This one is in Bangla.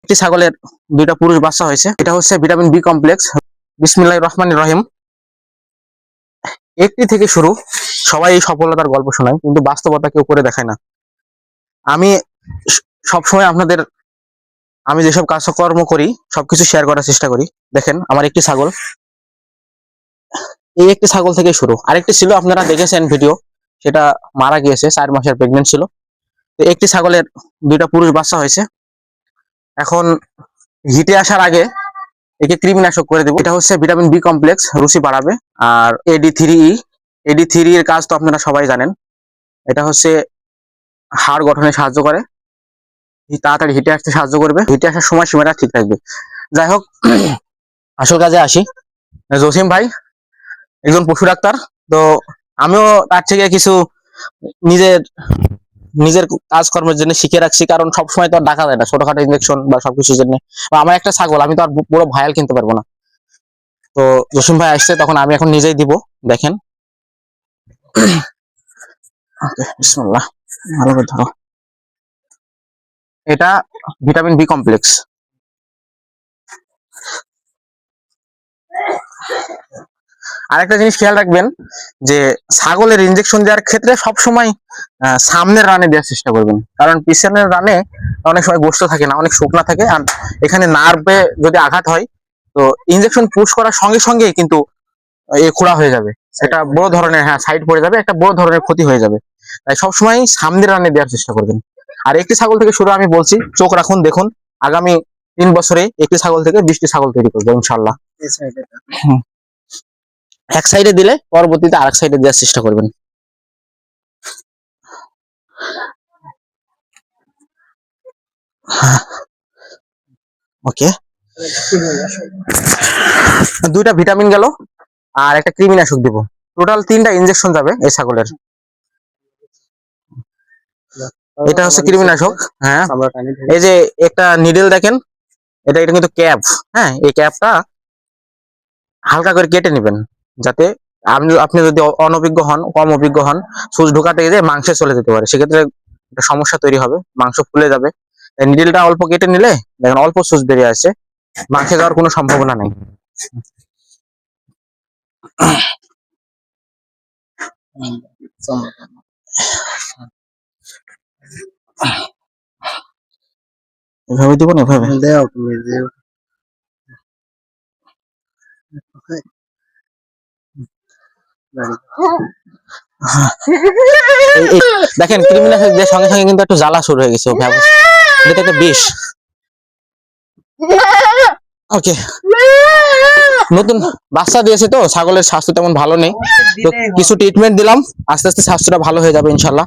একটি ছাগলের দুইটা পুরুষ বাচ্চা হয়েছে। এটা হচ্ছে ভিটামিন বি কমপ্লেক্স। বিসমিল্লাহির রহমানির রহিম। একটি থেকে শুরু, সবাই এই সফলতার গল্প শোনায়, কিন্তু বাস্তবতা কেউ করে দেখায় না। আমি সবসময় আপনাদের, আমি যেসব কাজকর্ম করি সবকিছু শেয়ার করার চেষ্টা করি। দেখেন আমার একটি ছাগল, এই একটি ছাগল থেকে শুরু। আরেকটি ছিল, আপনারা দেখেছেন ভিডিও, সেটা মারা গিয়েছে, 4 মাসের প্রেগনেন্ট ছিল। তো একটি ছাগলের দুইটা পুরুষ বাচ্চা হয়েছে। এখন হিটে আসার আগে একে কৃমিনাশক করে দেবো। এটা হচ্ছে ভিটামিন বি কমপ্লেক্স, রুচি বাড়াবে। আর এডি থ্রি এর কাজ তো আপনারা সবাই জানেন। এটা হচ্ছে হাড় গঠনে সাহায্য করে, তাড়াতাড়ি হিটে আসতে সাহায্য করবে, হিটে আসার সময় সীমাটা ঠিক থাকবে। যাই হোক, আসল কাজে আসি। জসিম ভাই একজন পশু ডাক্তার, তো আমিও তার থেকে কিছু নিজের নিজের কাজকর্মের জন্য শিখে রাখছি, কারণ সবসময় তো আর ডাকা যায় না ছোটখাটো ইনজেকশন বা সবকিছুর জন্য। আমার একটা ছাগল, আমি তো আর পুরো ভায়াল কিনতে পারবো না। তো জসিম ভাই আসছে, তখন আমি এখন নিজেই দিব। দেখেন, বিসমিল্লাহ, ভালো করে ধরো। এটা ভিটামিন বি কমপ্লেক্স। আরেকটা জিনিস খেয়াল রাখবেন, যে ছাগলের ইনজেকশন দেওয়ার ক্ষেত্রে সবসময় সামনের রানে দেওয়ার চেষ্টা করবেন, কারণ পিছনের রানে অনেক সময় গোস্ত থাকে না, অনেক শুকনা থাকে। আর এখানে নার্ভে যদি আঘাত হয়, তো ইনজেকশন পুশ করার সঙ্গে সঙ্গে কিন্তু খোঁড়া হয়ে যাবে, এটা বড় ধরনের, হ্যাঁ, সাইড পড়ে যাবে, একটা বড় ধরনের ক্ষতি হয়ে যাবে। তাই সবসময় সামনের রানে দেওয়ার চেষ্টা করবেন। আর একটি ছাগল থেকে শুরু, আমি বলছি, চোখ রাখুন, দেখুন, আগামী 3 বছরে একটি ছাগল থেকে 20টি ছাগল তৈরি করবো ইনশাল্লাহ। এক সাইডে দিলে পরবর্তীতে আরেক সাইডে দেওয়ার চেষ্টা করবেন। ওকে, দুইটা ভিটামিন গেল আর একটা কৃমিনাশক দিব, টোটাল 3টা ইনজেকশন যাবে এই ছাগলের। এটা হচ্ছে কৃমিনাশক। হ্যাঁ, এই যে একটা নিডেল দেখেন, এটা কিন্তু ক্যাপ। হ্যাঁ, এই ক্যাপটা হালকা করে কেটে নেবেন, যাতে আপনি যদি অনভিজ্ঞ হন, কম অভিজ্ঞ হন, সুচ ঢোকাতে গিয়ে মাংসে চলে যেতে পারে, সেক্ষেত্রে একটা সমস্যা তৈরি হবে, মাংস ফুলে যাবে। নিডেলটা অল্প কেটে নিলে দেখেন অল্প সুচ বেরিয়ে আসছে, মাংসে যাওয়ার কোনো সম্ভাবনা নেই। এভাবে দিব না, এভাবে দেখেন, কৃমিনাশক দিয়ে সঙ্গে সঙ্গে কিন্তু একটু জ্বালা শুরু হয়ে গেছে, এটা একটা বিষ। ওকে, নতুন বাচ্চা দিয়েছে তো, ছাগলের স্বাস্থ্য তেমন ভালো নেই, তো কিছু ট্রিটমেন্ট দিলাম, আস্তে আস্তে স্বাস্থ্যটা ভালো হয়ে যাবে ইনশাল্লাহ।